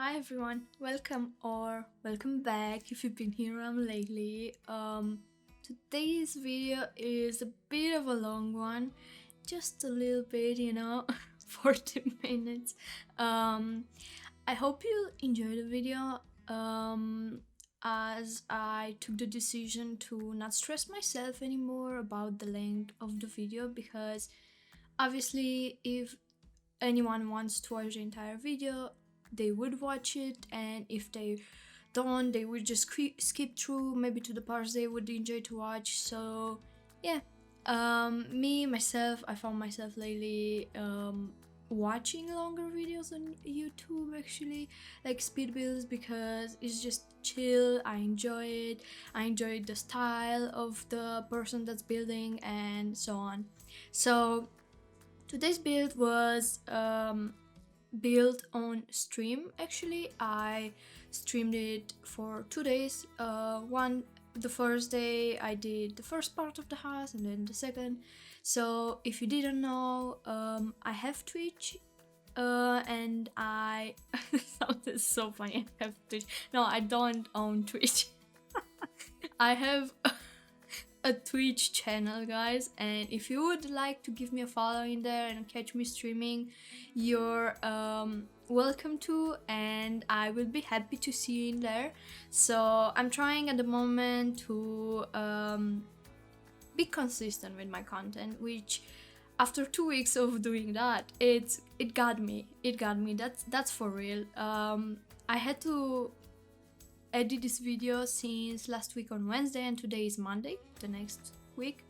Hi everyone, welcome or welcome back if you've been here around lately. Today's video is a bit of a long one, just a little bit, 40 minutes. I hope you enjoy the video. As I took the decision to not stress myself anymore about the length of the video, because obviously if anyone wants to watch the entire video, they would watch it, and if they don't, they would just skip through maybe to the parts they would enjoy to watch. So yeah, I found myself lately watching longer videos on YouTube, actually, like speed builds, because it's just chill. I enjoy it. I enjoy the style of the person that's building and so on. So today's build was built on stream. Actually, I streamed it for 2 days. The first day I did the first part of the house, and then the second. So if you didn't know, I have Twitch, and I sounded so funny. I have Twitch. No, I don't own Twitch. I have a Twitch channel, guys, and if you would like to give me a follow in there and catch me streaming, you're welcome to, and I will be happy to see you in there. So I'm trying at the moment to be consistent with my content, which after 2 weeks of doing that, it got me. That's for real. I had to edit this video since last week on Wednesday, and today is Monday, the next week,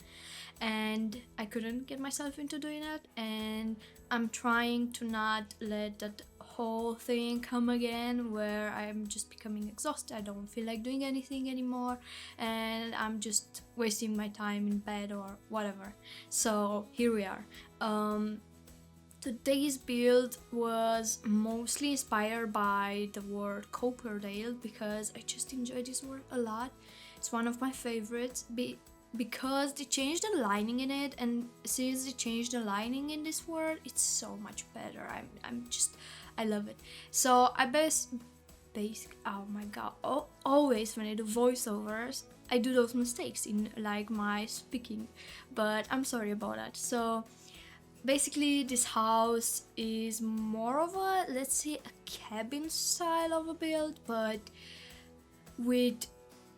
and I couldn't get myself into doing that, and I'm trying to not let that whole thing come again where I'm just becoming exhausted. I don't feel like doing anything anymore, and I'm just wasting my time in bed or whatever. So here we are. Today's build was mostly inspired by the word Copperdale, because I just enjoy this word a lot. It's one of my favorites because they changed the lining in it, and since they changed the lining in this word, it's so much better. I love it. So oh my god, always when I do voiceovers, I do those mistakes in like my speaking, but I'm sorry about that. So basically, this house is more of a, let's say, a cabin style of a build, but with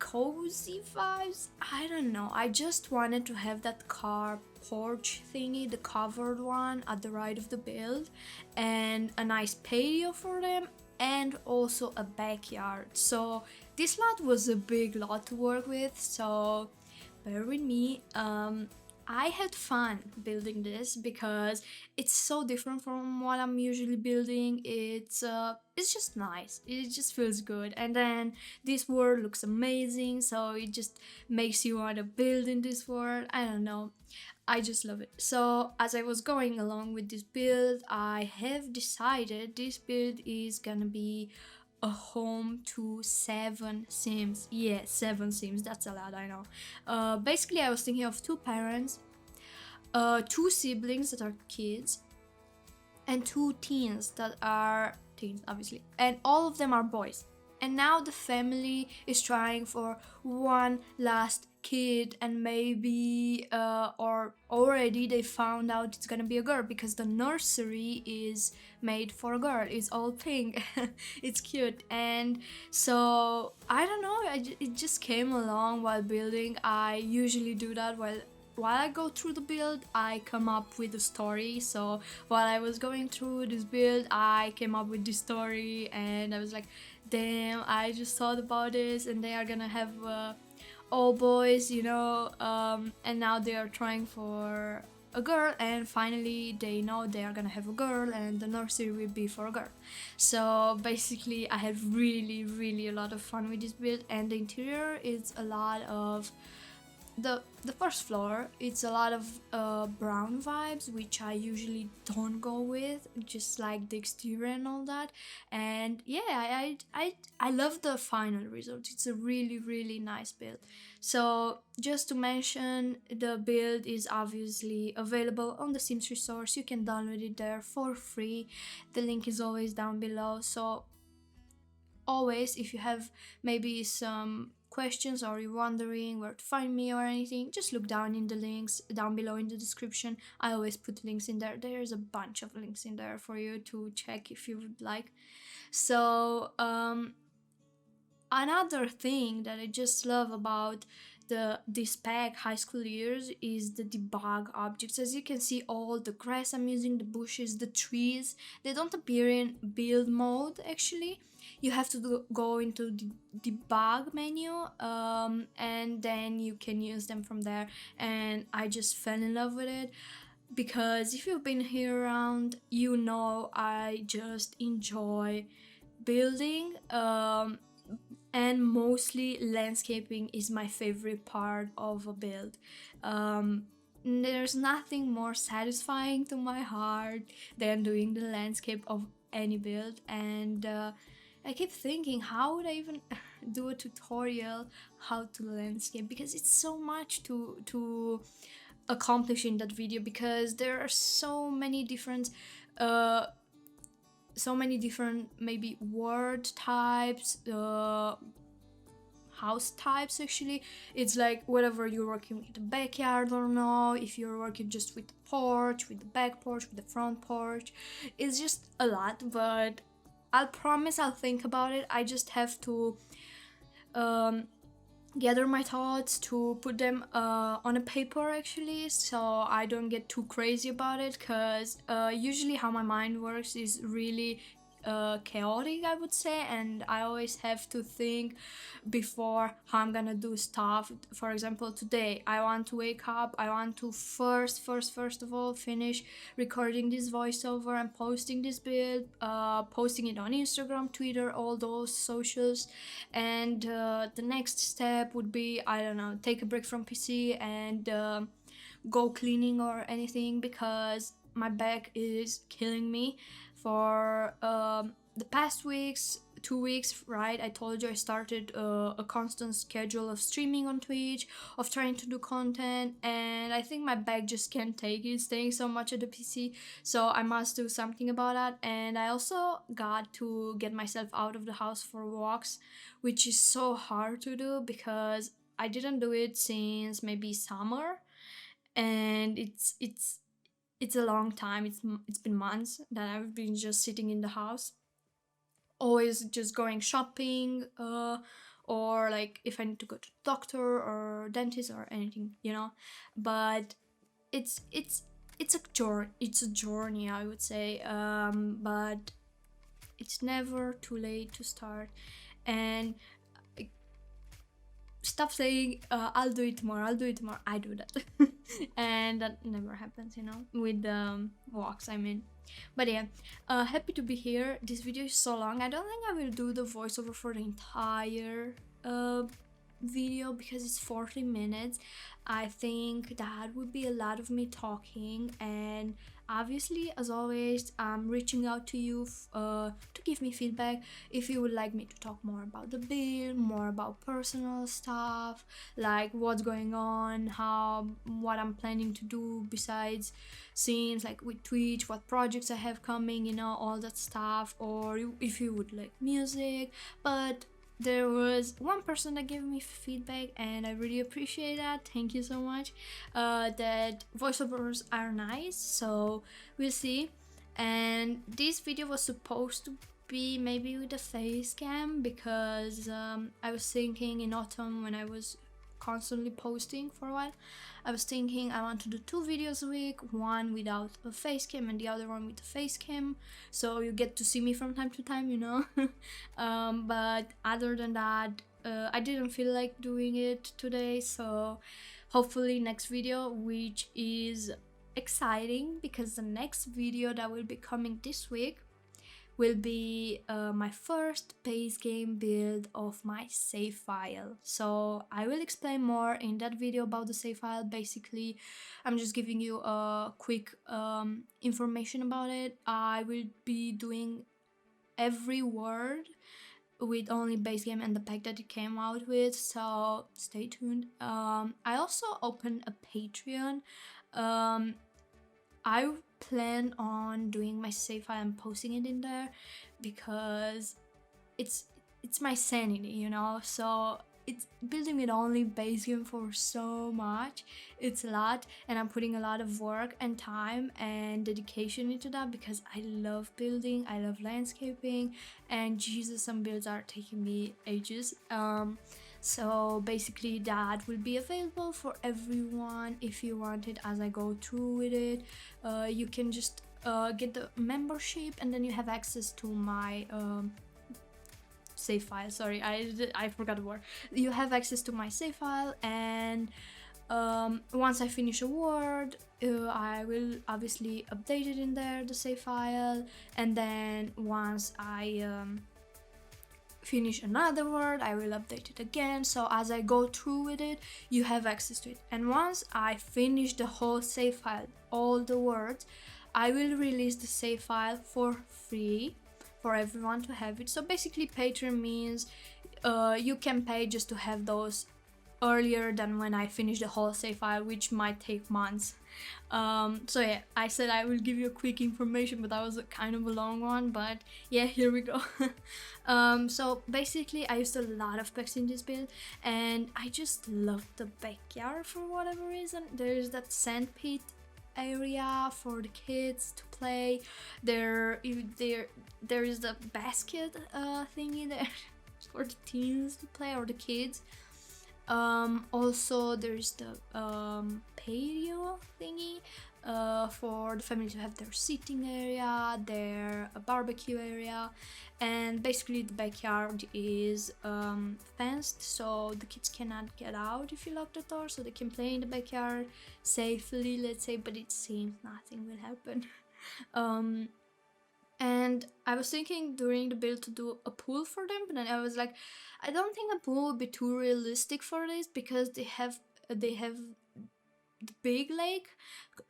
cozy vibes. I don't know, I just wanted to have that car porch thingy, the covered one at the right of the build, and a nice patio for them, and also a backyard. So this lot was a big lot to work with, so bear with me. I had fun building this because it's so different from what I'm usually building. It's just nice. It just feels good. And then this world looks amazing, so it just makes you want to build in this world. I don't know. I just love it. So as I was going along with this build, I have decided this build is gonna be a home to 7 Sims. Yeah, 7 Sims, that's a lot, I know. Basically, I was thinking of 2 parents, 2 siblings that are kids, and 2 teens that are teens, obviously, and all of them are boys. And now the family is trying for one last kid, and maybe or already they found out it's gonna be a girl, because the nursery is made for a girl. It's all pink. It's cute. And so I don't know, it just came along while building. I usually do that while I go through the build, I come up with a story. So while I was going through this build, I came up with this story, and I was like, damn, I just thought about this, and they are gonna have all boys, and now they are trying for a girl, and finally they know they are gonna have a girl, and the nursery will be for a girl. So basically, I had really a lot of fun with this build, and the interior is a lot of the first floor. It's a lot of brown vibes, which I usually don't go with, just like the exterior and all that. And yeah, I love the final result. It's a really nice build. So just to mention, the build is obviously available on the Sims resource. You can download it there for free. The link is always down below. So always, if you have maybe some questions or you're wondering where to find me or anything, just look down in the links down below in the description. I always put links in there. There's a bunch of links in there for you to check if you would like. So another thing that I just love about this pack high school years is the debug objects. As you can see, all the grass I'm using, the bushes, the trees, they don't appear in build mode actually. You have to go into the debug menu, and then you can use them from there, and I just fell in love with it because if you've been here around, you know I just enjoy building, and mostly landscaping is my favorite part of a build. There's nothing more satisfying to my heart than doing the landscape of any build, and I keep thinking, how would I even do a tutorial how to landscape, because it's so much to accomplish in that video, because there are so many different maybe word types, house types actually. It's like whether you're working with the backyard or no, if you're working just with the porch, with the back porch, with the front porch. It's just a lot, but I'll promise I'll think about it. I just have to gather my thoughts to put them on a paper actually, so I don't get too crazy about it, because usually how my mind works is really chaotic, I would say, and I always have to think before how I'm gonna do stuff. For example, today I want to wake up, I want to first of all finish recording this voiceover and posting this build, posting it on Instagram, Twitter, all those socials, and the next step would be, I don't know, take a break from PC and go cleaning or anything, because my back is killing me. For the past 2 weeks, right, I told you I started a constant schedule of streaming on Twitch, of trying to do content, and I think my back just can't take it staying so much at the PC, so I must do something about that. And I also got to get myself out of the house for walks, which is so hard to do because I didn't do it since maybe summer, and it's a long time. It's been months that I've been just sitting in the house, always just going shopping, or like if I need to go to doctor or dentist or anything, you know. But it's a journey, I would say. But it's never too late to start, and stop saying I'll do it tomorrow, I do that. And that never happens, you know, with walks, I mean. But yeah, happy to be here. This video is so long. I don't think I will do the voiceover for the entire video because it's 40 minutes. I think that would be a lot of me talking, and obviously, as always, I'm reaching out to you to give me feedback if you would like me to talk more about the build, more about personal stuff, like what's going on, what I'm planning to do besides scenes, like with Twitch, what projects I have coming, you know, all that stuff, or if you would like music. But there was one person that gave me feedback, and I really appreciate that. Thank you so much. That voiceovers are nice, so we'll see. And this video was supposed to be maybe with a face cam, because I was thinking in autumn, when I was constantly posting for a while, I was thinking I want to do 2 videos a week, one without a face cam and the other one with a face cam, so you get to see me from time to time, you know. But other than that, I didn't feel like doing it today, so hopefully next video, which is exciting because the next video that will be coming this week will be my first base game build of my save file. So I will explain more in that video about the save file. Basically, I'm just giving you a quick information about it. I will be doing every word with only base game and the pack that it came out with, so stay tuned. I also opened a Patreon. I plan on doing my save file and posting it in there because it's it's my sanity, you know. So it's building with only base game for so much. It's a lot, and I'm putting a lot of work and time and dedication into that because I love building, I love landscaping, and Jesus, some builds are taking me ages. So basically that will be available for everyone if you want it as I go through with it. You can just get the membership, and then you have access to my save file. Sorry, I forgot the word. You have access to my save file, and once I finish a word, I will obviously update it in there, the save file, and then once I finish another word, I will update it again. So as I go through with it, you have access to it. And once I finish the whole save file, all the words, I will release the save file for free for everyone to have it. So basically Patreon means you can pay just to have those earlier than when I finish the whole save file, which might take months. So yeah, I said I will give you a quick information, but that was a kind of a long one, but yeah, here we go. So basically I used a lot of packs in this build, and I just love the backyard for whatever reason. There's that sand pit area for the kids to play. There is the basket thingy there for the teens to play, or the kids. Also there's the patio thingy for the family to have their sitting area, their barbecue area, and basically the backyard is fenced, so the kids cannot get out if you lock the door, so they can play in the backyard safely, let's say, but it seems nothing will happen. And I was thinking during the build to do a pool for them, but then I was like, I don't think a pool would be too realistic for this because they have the big lake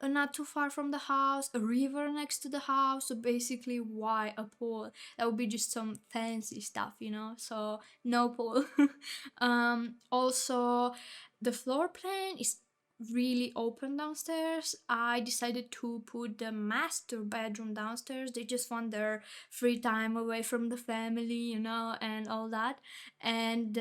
not too far from the house, a river next to the house, so basically why a pool? That would be just some fancy stuff, you know, so no pool. Also the floor plan is really open downstairs. I decided to put the master bedroom downstairs. They just want their free time away from the family, you know, and all that. And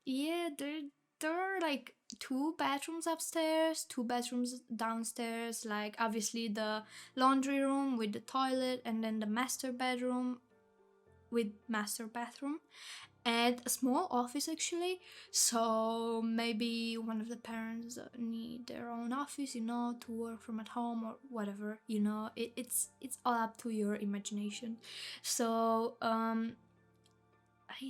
yeah, there are like 2 bedrooms upstairs, 2 bedrooms downstairs, like obviously the laundry room with the toilet, and then the master bedroom with master bathroom, and a small office actually. So maybe one of the parents need their own office, you know, to work from at home or whatever, you know. It's all up to your imagination. So I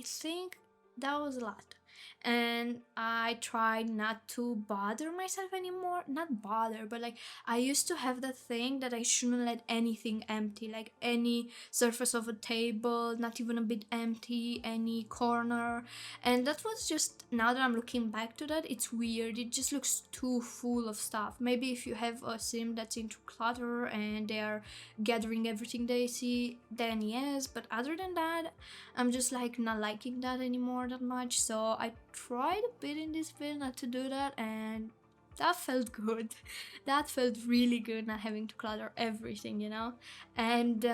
think that was a lot, and I tried not to bother myself anymore. Not bother, but like I used to have that thing that I shouldn't let anything empty, like any surface of a table not even a bit empty, any corner. And that was just, now that I'm looking back to that, it's weird, it just looks too full of stuff. Maybe if you have a sim that's into clutter and they are gathering everything they see, then yes, but other than that, I'm just like not liking that anymore that much. So I tried a bit in this build not to do that, and that felt good. That felt really good, not having to clutter everything, you know. And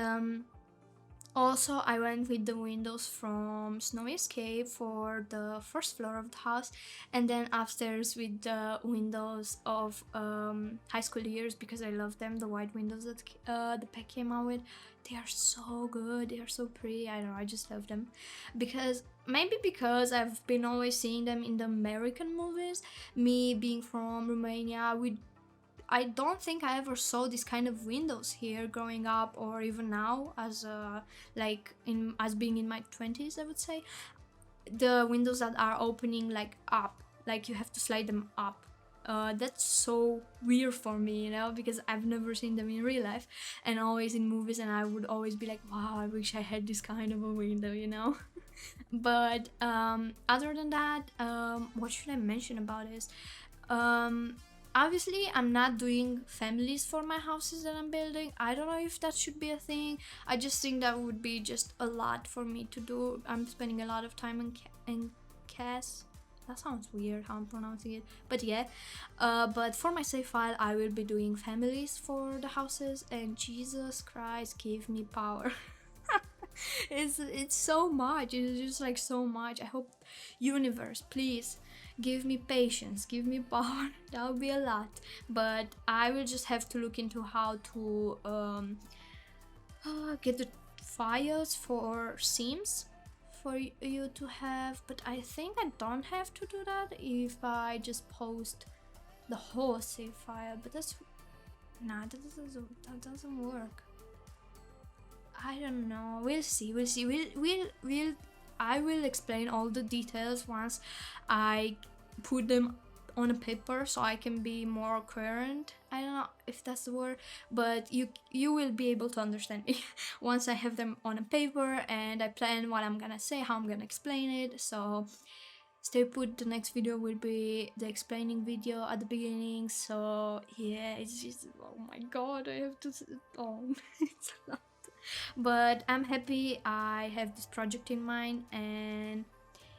also I went with the windows from Snowy Escape for the first floor of the house, and then upstairs with the windows of high school years because I love them, the white windows that the pack came out with. They are so good, they are so pretty, I don't know, I just love them. Because maybe because I've been always seeing them in the American movies, me being from Romania, I don't think I ever saw this kind of windows here growing up, or even now as as being in my 20s, I would say. The windows that are opening like up, like you have to slide them up. That's so weird for me, you know, because I've never seen them in real life and always in movies, and I would always be like, wow, I wish I had this kind of a window, you know. But other than that, what should I mention about this? Obviously I'm not doing families for my houses that I'm building. I don't know if that should be a thing. I just think that would be just a lot for me to do. I'm spending a lot of time in CAS. That sounds weird how I'm pronouncing it, but yeah. But for my save file I will be doing families for the houses, and Jesus Christ, give me power. It's so much. It's just like so much. I hope universe, please give me patience, give me power. That would be a lot. But I will just have to look into how to get the files for Sims for you to have. But I think I don't have to do that if I just post the whole save file. But that's nah, that doesn't work. I don't know. We'll see. We'll see. We'll. I will explain all the details once I put them on a paper, so I can be more coherent. I don't know if that's the word, but you will be able to understand me once I have them on a paper and I plan what I'm gonna say, how I'm gonna explain it. So stay put. The next video will be the explaining video at the beginning. So yeah, it's just, oh my god, I have to. Oh, it's a lot. But I'm happy I have this project in mind, and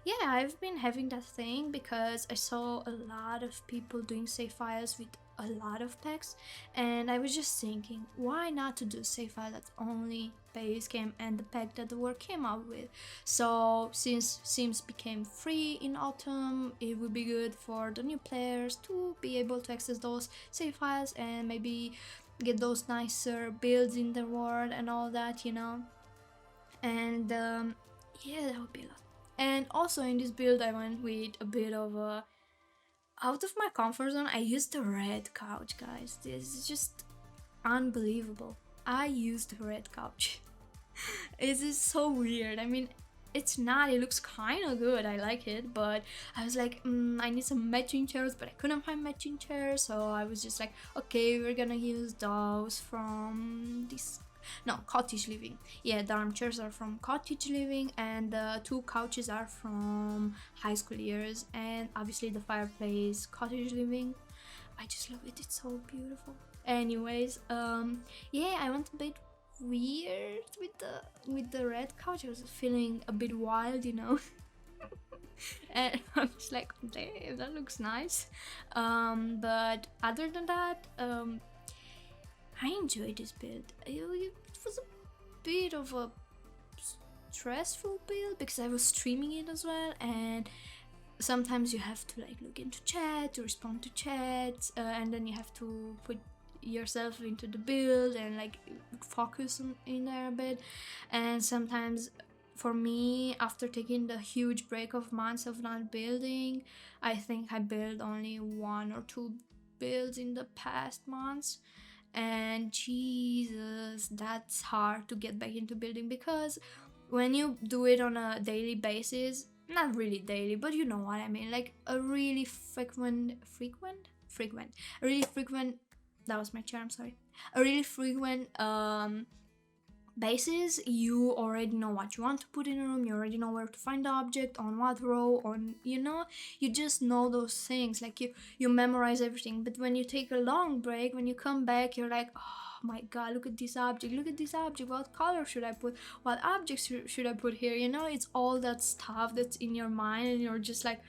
yeah, I've been having that thing because I saw a lot of people doing save files with a lot of packs, and I was just thinking, why not to do save file that's only base game and the pack that the work came out with. So since Sims became free in autumn, it would be good for the new players to be able to access those save files and maybe get those nicer builds in the world and all that, you know. And yeah, that would be a lot. And also in this build I went with a bit of a out of my comfort zone. I used the red couch, guys. This is just unbelievable. I used the red couch. It is so weird. I mean, it's not, it looks kind of good, I like it, but I was like, I need some matching chairs, but I couldn't find matching chairs, so I was just like, okay, we're gonna use those from this, no, Cottage Living. Yeah, the armchairs are from Cottage Living, and the two couches are from High School Years, and obviously the fireplace, Cottage Living. I just love it, it's so beautiful. Anyways, yeah, I went a bit weird with the red couch. I was feeling a bit wild, you know. And I was like, damn, that looks nice. But other than that, I enjoyed this build. It was a bit of a stressful build because I was streaming it as well, and sometimes you have to like look into chat to respond to chats, and then you have to put yourself into the build and like focus in there a bit. And sometimes for me, after taking the huge break of months of not building, I think I built only 1 or 2 builds in the past months, and Jesus, that's hard to get back into building because when you do it on a daily basis, not really daily, but you know what I mean, like a really frequent, a really frequent, that was my chair, I'm sorry, a really frequent basis, you already know what you want to put in a room, you already know where to find the object, on what row, on, you know, you just know those things, like you memorize everything. But when you take a long break, when you come back, you're like, oh my god, look at this object, what color should I put, what objects should I put here, you know, it's all that stuff that's in your mind, and you're just like,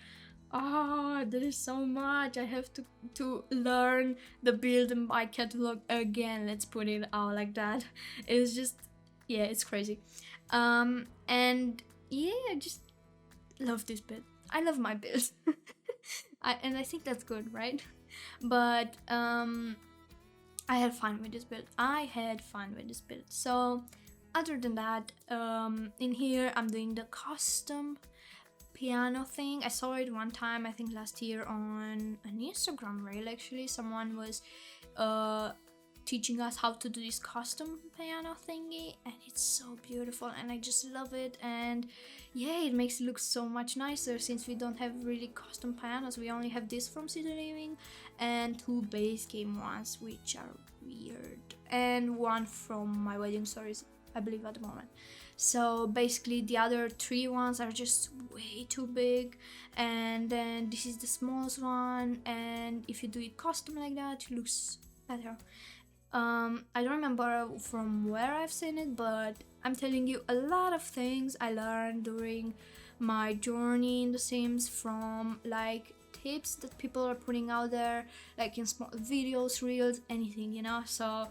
oh, there is so much. I have to learn the build and buy catalog again. Let's put it out like that. It's just, yeah, it's crazy. And yeah, I just love this build. I love my builds. And I think that's good, right? But I had fun with this build. So other than that, in here I'm doing the custom piano thing. I saw it one time, I think last year, on an Instagram reel. Actually, someone was teaching us how to do this custom piano thingy, and it's so beautiful and I just love it. And yeah, it makes it look so much nicer since we don't have really custom pianos. We only have this from City Living and 2 base game ones, which are weird, and 1 from My Wedding Stories, I believe, at the moment. So basically the other 3 ones are just way too big, and then this is the smallest one, and if you do it custom like that, it looks better. I don't remember from where I've seen it, but I'm telling you a lot of things I learned during my journey in The Sims, from like tips that people are putting out there, like in small videos, reels, anything, you know. So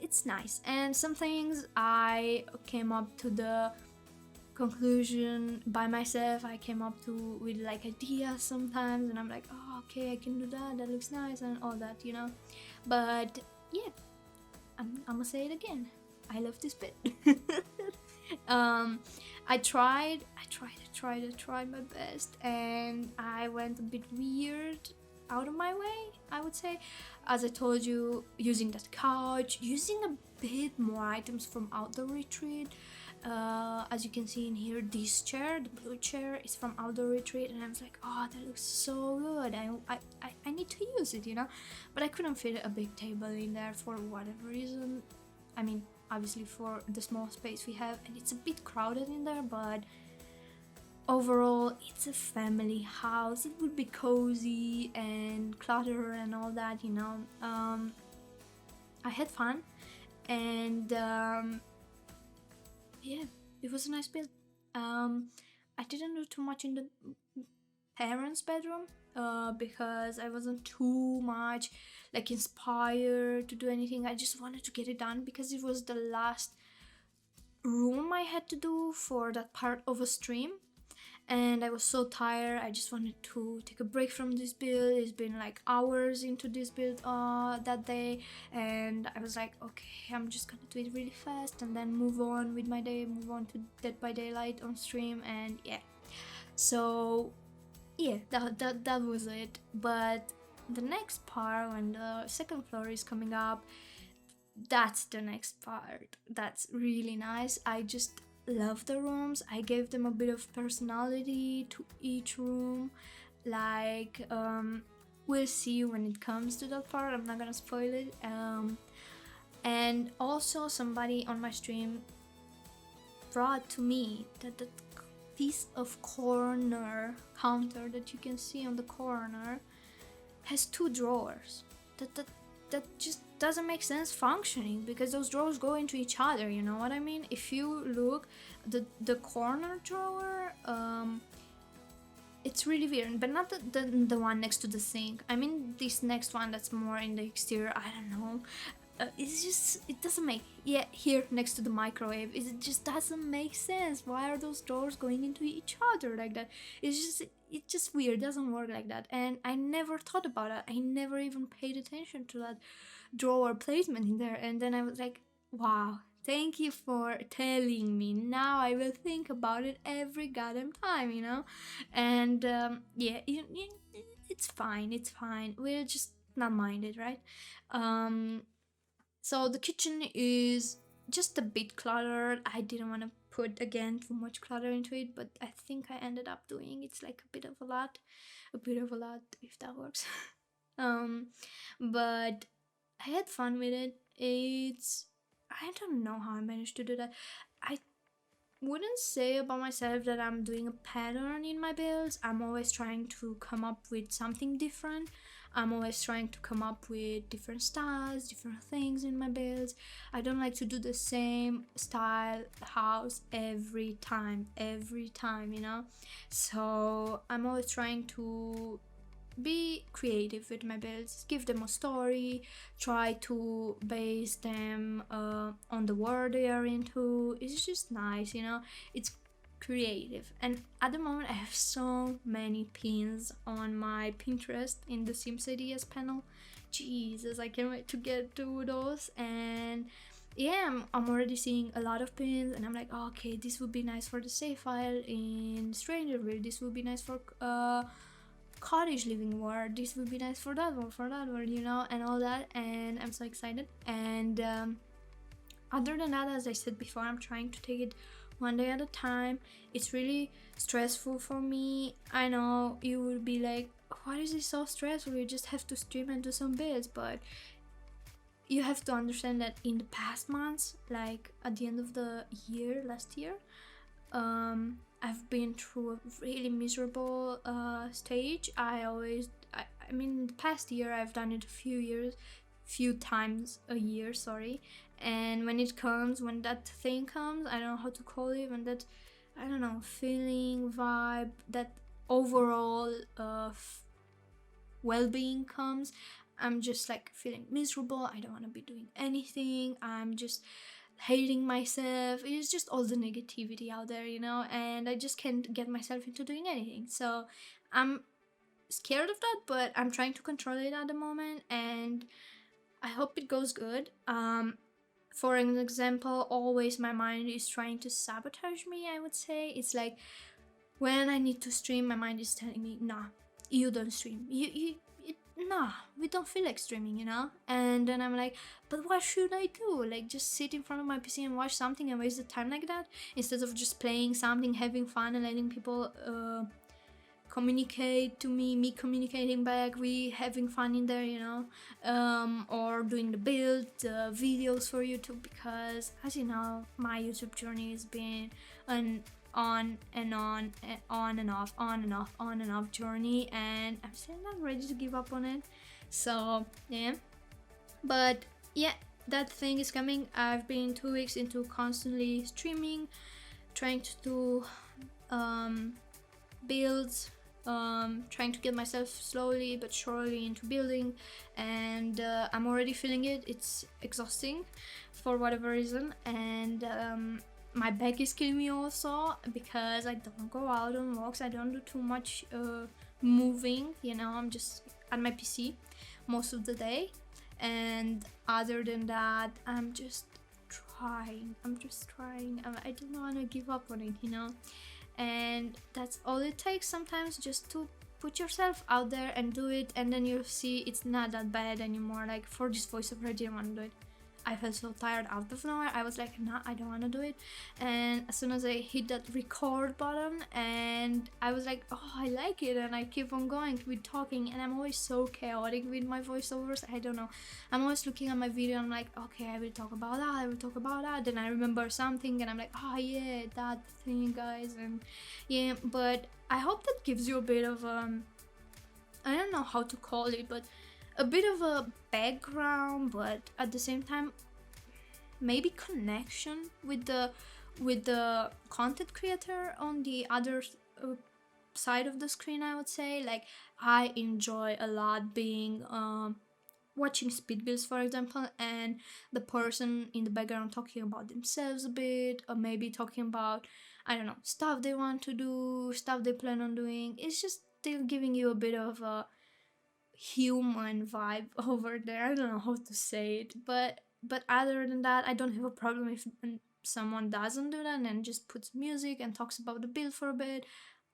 it's nice. And some things I came up to the conclusion by myself. I came up to with like ideas sometimes, and I'm like, oh, okay, I can do that, that looks nice, and all that, you know. But yeah, I'm gonna say it again, I love this bit. I tried my best, and I went a bit weird out of my way, I would say. As I told you, using that couch, using a bit more items from Outdoor Retreat. As you can see in here, this chair, the blue chair, is from Outdoor Retreat, and I was like, oh, that looks so good. I need to use it, you know. But I couldn't fit a big table in there for whatever reason. I mean, obviously for the small space we have, and it's a bit crowded in there, but overall it's a family house. It would be cozy and clutter and all that, you know. I had fun, and yeah, it was a nice build. I didn't do too much in the parents' bedroom because I wasn't too much like inspired to do anything. I just wanted to get it done because it was the last room I had to do for that part of a stream, and I was so tired. I just wanted to take a break from this build. It's been like hours into this build that day, and I was like, okay, I'm just gonna do it really fast and then move on with my day, move on to Dead by Daylight on stream. And yeah, so yeah, that was it. But the next part, when the second floor is coming up, that's the next part. That's really nice. I just love the rooms. I gave them a bit of personality to each room. Like, we'll see when it comes to that part. I'm not gonna spoil it. And also, somebody on my stream brought to me that the piece of corner counter that you can see on the corner has two drawers. That just doesn't make sense functioning, because those drawers go into each other, you know what I mean? If you look, the corner drawer, it's really weird, but not the one next to the sink. I mean this next one that's more in the exterior. I don't know. It's just, it doesn't make, yeah, here next to the microwave, it just doesn't make sense. Why are those drawers going into each other like that? It's just weird. It doesn't work like that. And I never thought about it. I never even paid attention to that drawer placement in there. And then I was like, wow, thank you for telling me. Now I will think about it every goddamn time, you know. And yeah, it's fine. It's fine. We'll just not mind it, right? So the kitchen is just a bit cluttered. I didn't want to put again too much clutter into it, but I think I ended up doing it's like a bit of a lot, if that works. But I had fun with it. I don't know how I managed to do that. I wouldn't say about myself that I'm doing a pattern in my builds. I'm always trying to come up with something different. I'm always trying to come up with different styles, different things in my builds. I don't like to do the same style house every time, you know? So I'm always trying to be creative with my builds, give them a story, try to base them on the world they are into. It's just nice, you know. It's creative. And at the moment I have so many pins on my Pinterest in the Sims Ideas panel. Jesus, I can't wait to get to those. And yeah, I'm already seeing a lot of pins, and I'm like, oh, okay, this would be nice for the save file in Strangerville, this would be nice for cottage living world, this would be nice for that one, you know, and all that. And I'm so excited. And other than that, as I said before, I'm trying to take it one day at a time. It's really stressful for me. I know you will be like, why is it so stressful? You just have to stream and do some builds. But you have to understand that in the past months, like at the end of the year, last year, I've been through a really miserable stage. I mean, in the past year, I've done it few times a year, sorry. And when that thing comes, I don't know how to call it, when that, I don't know, feeling, vibe, that overall well-being comes, I'm just like feeling miserable. I don't want to be doing anything. I'm just hating myself. It's just all the negativity out there, you know, and I just can't get myself into doing anything. So I'm scared of that, but I'm trying to control it at the moment, and I hope it goes good. For an example, always my mind is trying to sabotage me, I would say. It's like when I need to stream, my mind is telling me, nah, you don't stream. Nah, we don't feel like streaming, you know? And then I'm like, but what should I do? Like, just sit in front of my PC and watch something and waste the time like that? Instead of just playing something, having fun, and letting people communicate to me communicating back, we having fun in there, you know, or doing the build videos for YouTube, because as you know, my YouTube journey has been an on and on and on and off, on and off, on and off journey, and I'm still not ready to give up on it. So yeah, but yeah, that thing is coming. I've been 2 weeks into constantly streaming, trying to do builds, trying to get myself slowly but surely into building, and I'm already feeling it. It's exhausting for whatever reason, and my back is killing me also, because I don't go out on walks. I don't do too much moving, you know. I'm just at my PC most of the day, and other than that, I'm just trying. I don't want to give up on it, you know. And that's all it takes sometimes, just to put yourself out there and do it, and then you'll see it's not that bad anymore. Like for this voiceover, I didn't want to do it. I felt so tired out of nowhere. I was like, nah, I don't want to do it. And as soon as I hit that record button, and I was like, oh, I like it, and I keep on going with talking. And I'm always so chaotic with my voiceovers. I don't know, I'm always looking at my video and I'm like, okay, I will talk about that, then I remember something and I'm like, oh yeah, that thing, guys. And yeah, but I hope that gives you a bit of I don't know how to call it, but a bit of a background, but at the same time maybe connection with the content creator on the other side of the screen, I would say. Like, I enjoy a lot being watching speed builds, for example, and the person in the background talking about themselves a bit, or maybe talking about, I don't know, stuff they want to do, stuff they plan on doing. It's just they're giving you a bit of a human vibe over there. I don't know how to say it, but other than that, I don't have a problem if someone doesn't do that and just puts music and talks about the build for a bit.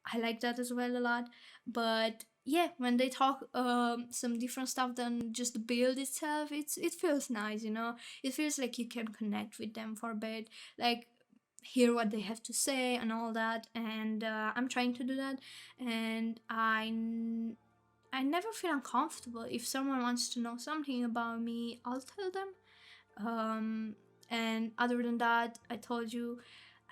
I like that as well a lot. But yeah, when they talk some different stuff than just the build itself, it feels nice, you know. It feels like you can connect with them for a bit, like hear what they have to say and all that. And I'm trying to do that, and I never feel uncomfortable. If someone wants to know something about me, I'll tell them. And other than that, I told you,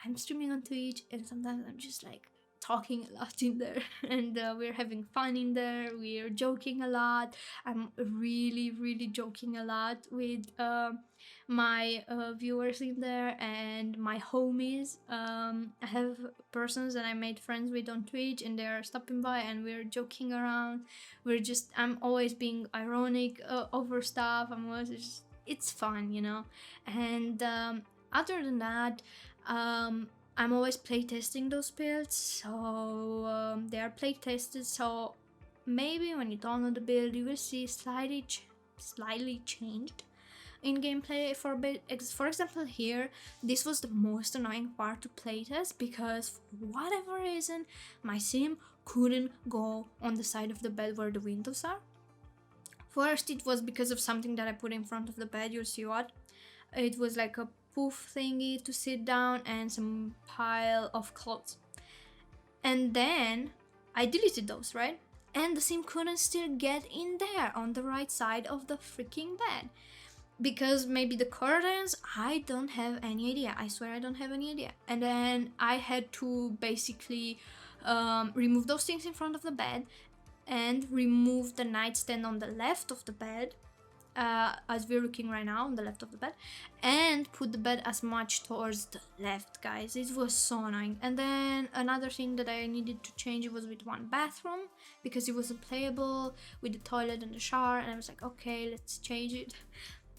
I'm streaming on Twitch, and sometimes I'm just like talking a lot in there, and we're having fun in there. We're joking a lot. I'm really joking a lot with my viewers in there and my homies. I have persons that I made friends with on Twitch, and they're stopping by, and we're joking around. I'm always being ironic over stuff. It's fun, you know. And other than that, I'm always playtesting those builds, so they are playtested. So maybe when you download the build, you will see slightly changed in gameplay for a bit. For example, here, this was the most annoying part to playtest, because for whatever reason, my sim couldn't go on the side of the bed where the windows are. First, it was because of something that I put in front of the bed. You'll see what. It was like a poof thingy to sit down and some pile of clothes. And then I deleted those, right? And the sim couldn't still get in there on the right side of the freaking bed. Because maybe the curtains, I don't have any idea. I swear I don't have any idea. And then I had to basically remove those things in front of the bed, and remove the nightstand on the left of the bed, as we're looking right now on the left of the bed, and put the bed as much towards the left, guys. It was so annoying. And then another thing that I needed to change was with one bathroom, because it wasn't playable with the toilet and the shower, and I was like, okay, let's change it.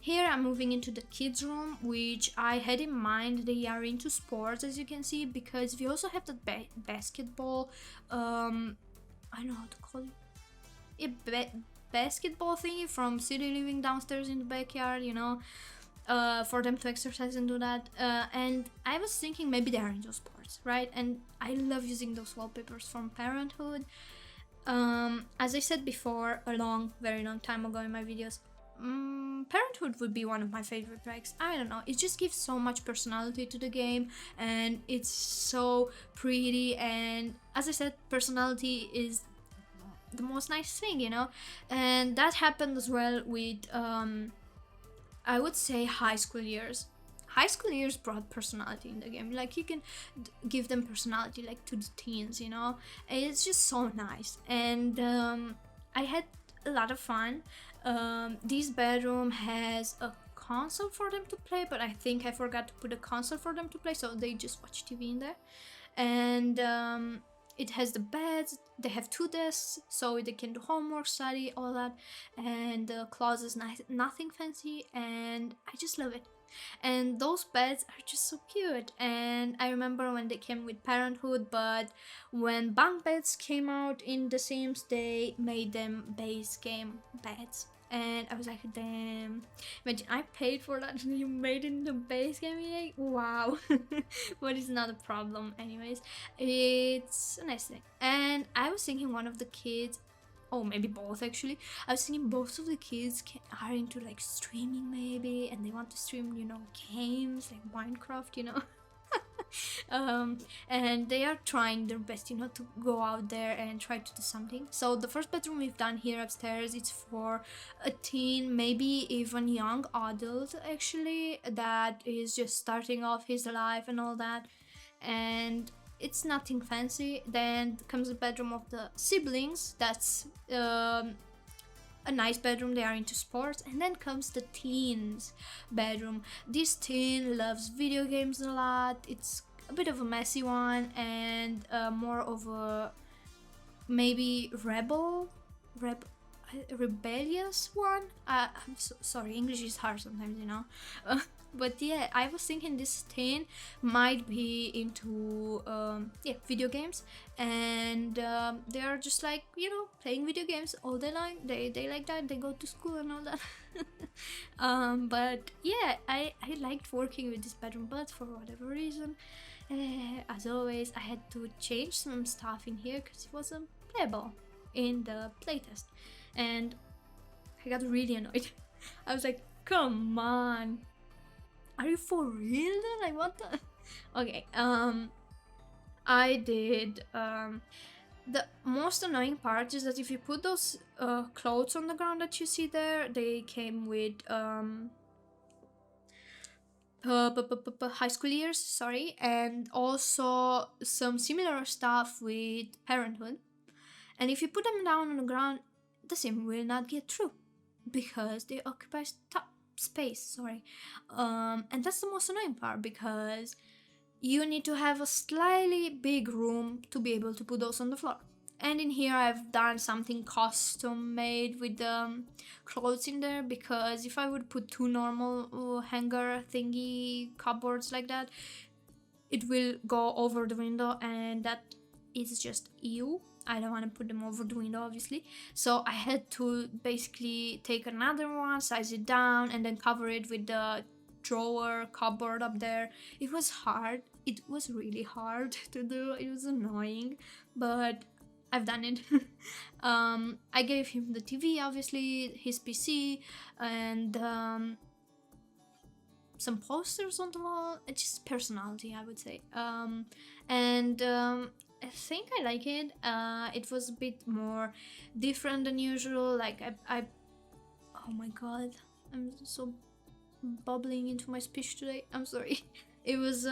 Here I'm moving into the kids room, which I had in mind. They are into sports, as you can see, because we also have the basketball, I don't know how to call it, basketball thingy from city living downstairs in the backyard, you know, for them to exercise and do that. And I was thinking maybe they are into sports, right? And I love using those wallpapers from Parenthood. As I said before, very long time ago in my videos, Parenthood would be one of my favorite packs. I don't know, it just gives so much personality to the game, and it's so pretty, and as I said, personality is the most nice thing, you know. And that happened as well with I would say high school years. High school years brought personality in the game. Like, you can give them personality, like, to the teens, you know. It's just so nice, and I had a lot of fun. This bedroom has a console for them to play, but I think I forgot to put a console for them to play, so they just watch TV in there. And it has the beds, they have 2 desks, so they can do homework, study, all that. And the closet is nothing fancy, and I just love it. And those beds are just so cute. And I remember when they came with Parenthood, but when bunk beds came out in The Sims, they made them base game beds. And I was like, damn, imagine I paid for that and you made it in the base game. Like, wow. But it's not a problem anyways. It's a nice thing. And I was thinking one of the kids, oh, maybe both actually. I was thinking both of the kids are into like streaming maybe, and they want to stream, you know, games like Minecraft, you know. And they are trying their best, you know, to go out there and try to do something. So the first bedroom we've done here upstairs, it's for a teen, maybe even young adult actually, that is just starting off his life and all that. And it's nothing fancy. Then comes the bedroom of the siblings. That's a nice bedroom, they are into sports. And then comes the teens bedroom. This teen loves video games a lot. It's a bit of a messy one, and more of a maybe rebellious one. I'm sorry, English is hard sometimes, you know. But yeah, I was thinking this teen might be into video games, and they are just like, you know, playing video games all day long. They like that. They go to school and all that. But yeah, I liked working with this bedroom, but for whatever reason, as always, I had to change some stuff in here because it wasn't playable in the playtest, and I got really annoyed. I was like, come on, are you for real then? Like, what the? Okay, I did, the most annoying part is that if you put those clothes on the ground that you see there, they came with high school years, sorry, and also some similar stuff with Parenthood. And if you put them down on the ground, the sim will not get through because they occupy space, sorry. And that's the most annoying part, because you need to have a slightly big room to be able to put those on the floor. And in here I've done something custom made with the clothes in there, because if I would put 2 normal hanger thingy cupboards like that, it will go over the window, and that is just ew. I don't want to put them over the window, obviously. So I had to basically take another one, size it down, and then cover it with the drawer cupboard up there. It was hard. It was really hard to do. It was annoying, but I've done it. I gave him the TV, obviously, his PC, and some posters on the wall. Just personality, I would say. I think I like it. It was a bit more different than usual. Like I oh my god, I'm so bubbling into my speech today. I'm sorry. It was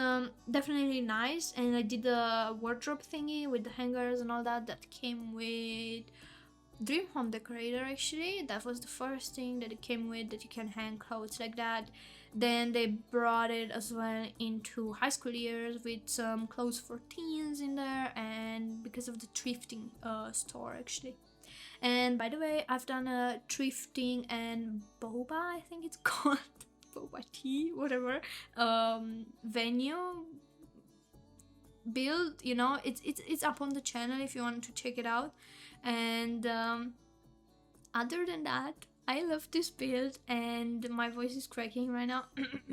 definitely nice, and I did the wardrobe thingy with the hangers and all that. That came with Dream Home Decorator. Actually, that was the first thing that it came with, that you can hang clothes like that. Then they brought it as well into high school years with some clothes for teens in there, and because of the thrifting store actually. And by the way, I've done a thrifting and boba, I think it's called, boba tea, whatever, venue build. You know, it's up on the channel if you want to check it out. And other than that, I love this build, and my voice is cracking right now.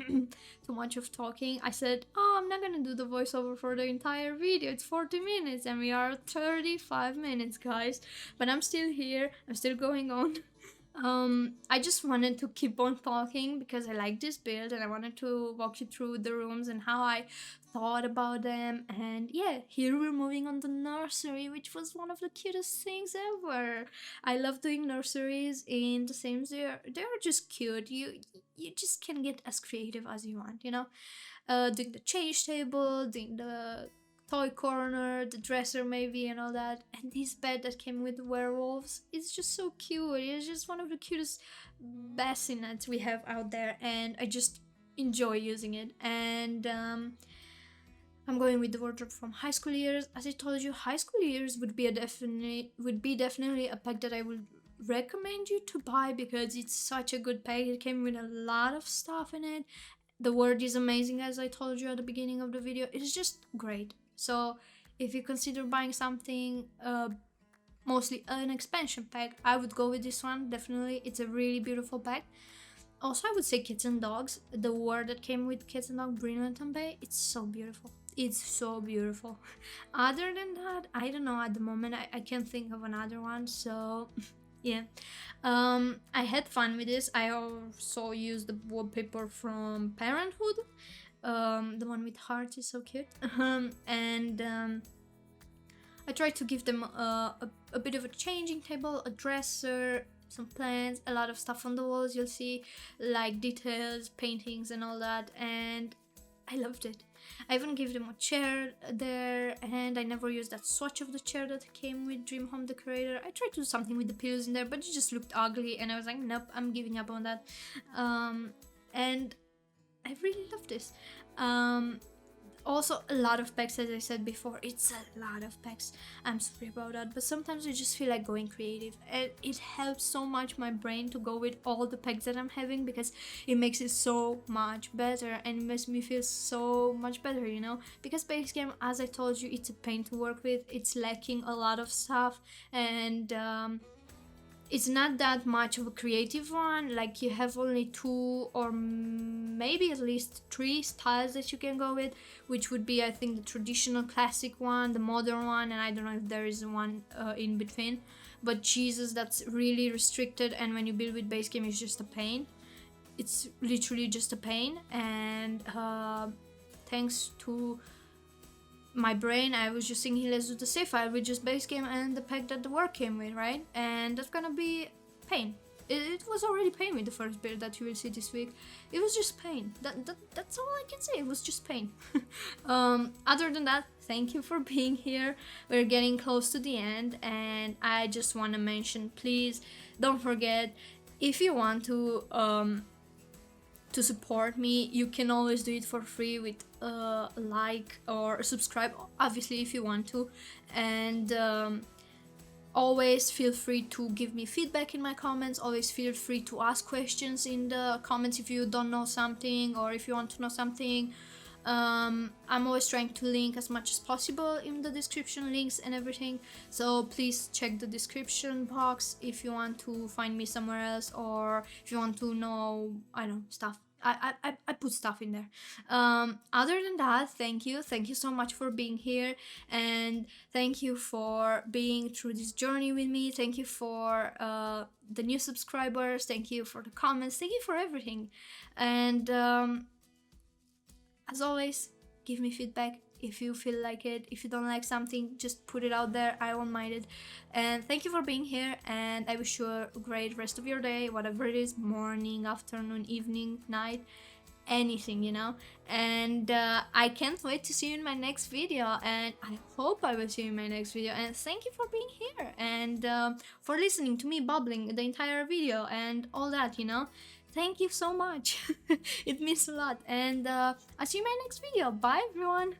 Too much of talking. I said, oh, I'm not gonna do the voiceover for the entire video. It's 40 minutes and we are 35 minutes, guys. But I'm still here. I'm still going on. I just wanted to keep on talking because I like this build, and I wanted to walk you through the rooms and how I thought about them. And yeah, here we're moving on to nursery, which was one of the cutest things ever. I love doing nurseries in The Sims. They're just cute. You just can get as creative as you want, you know. Doing the change table, doing the toy corner, the dresser maybe, and all that. And this bed that came with the werewolves is just so cute. It's just one of the cutest bassinets we have out there, and I just enjoy using it. And I'm going with the wardrobe from high school years. As I told you, high school years would be definitely a pack that I would recommend you to buy because it's such a good pack. It came with a lot of stuff in it. The word is amazing, as I told you at the beginning of the video. It is just great. So if you consider buying something, mostly an expansion pack, I would go with this one. Definitely, it's a really beautiful pack. Also, I would say Kids and Dogs. The word that came with Kids and Dog, Brilliant Bay, it's so beautiful. It's so beautiful. Other than that, I don't know, at the moment I can't think of another one. So yeah, I had fun with this. I also used the wallpaper from Parenthood. The one with hearts is so cute. And I tried to give them a bit of a changing table, a dresser, some plants, a lot of stuff on the walls. You'll see like details, paintings and all that, and I loved it. I even gave them a chair there, and I never used that swatch of the chair that came with Dream Home Decorator. I tried to do something with the pillows in there, but it just looked ugly, and I was like, nope, I'm giving up on that. And I really love this. Also, a lot of packs, as I said before. It's a lot of packs. I'm sorry about that, but sometimes I just feel like going creative, and it helps so much my brain to go with all the packs that I'm having, because it makes it so much better and it makes me feel so much better, you know. Because base game, as I told you, it's a pain to work with. It's lacking a lot of stuff, and it's not that much of a creative one. Like, you have only 2 or maybe at least 3 styles that you can go with, which would be, I think, the traditional classic one, the modern one, and I don't know if there is one in between. But Jesus, that's really restricted, and when you build with base game, it's just a pain. It's literally just a pain, and thanks to my brain, I was just thinking, let's do the save file with just base game and the pack that the work came with, right? And that's gonna be pain. It was already pain with the first build that you will see this week. It was just pain. That's all I can say. It was just pain. Other than that, thank you for being here. We're getting close to the end, and I just want to mention, please don't forget, if you want to support me, you can always do it for free with a like or a subscribe, obviously, if you want to. And always feel free to give me feedback in my comments. Always feel free to ask questions in the comments if you don't know something or if you want to know something. I'm always trying to link as much as possible in the description, links and everything, so please check the description box if you want to find me somewhere else, or if you want to know, I don't know, stuff. I put stuff in there. Other than that, thank you so much for being here, and thank you for being through this journey with me. Thank you for the new subscribers, thank you for the comments, thank you for everything. And as always, give me feedback if you feel like it. If you don't like something, just put it out there. I won't mind it. And thank you for being here, and I wish you a great rest of your day, whatever it is, morning, afternoon, evening, night, anything, you know. And I can't wait to see you in my next video, and I hope I will see you in my next video. And thank you for being here, and for listening to me babbling the entire video and all that, you know. Thank you so much. It means a lot. And I'll see you in my next video. Bye, everyone.